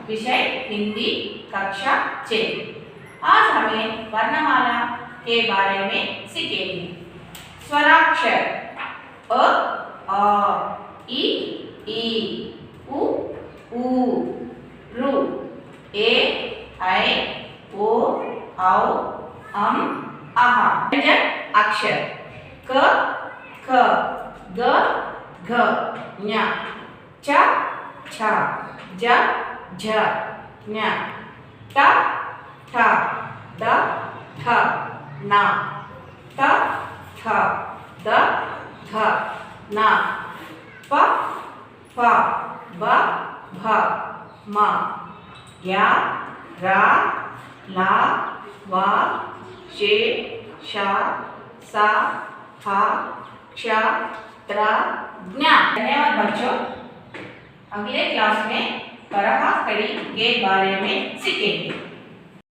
विषय हिंदी कक्षा 6। आज हमें वर्णमाला के बारे में सीखेंगे। स्वराक्षर अ, आ, इ, उ, ऋ, ए, ऐ, ओ, औ, अम, अः। व्यंजन अक्षर क, ख, ग, घ, ञ, च, छ, ज, झ, ञ, ट, ठ, द, थ, न, त, थ, द, ध, न, प, फ, ब, भ, म, य, र, ल, व, श, श, स, ह, क्ष, त्र, ज्ञ। धन्यवाद बच्चों। अगले क्लास में बरहा कड़ी के बारे में सीखेंगे।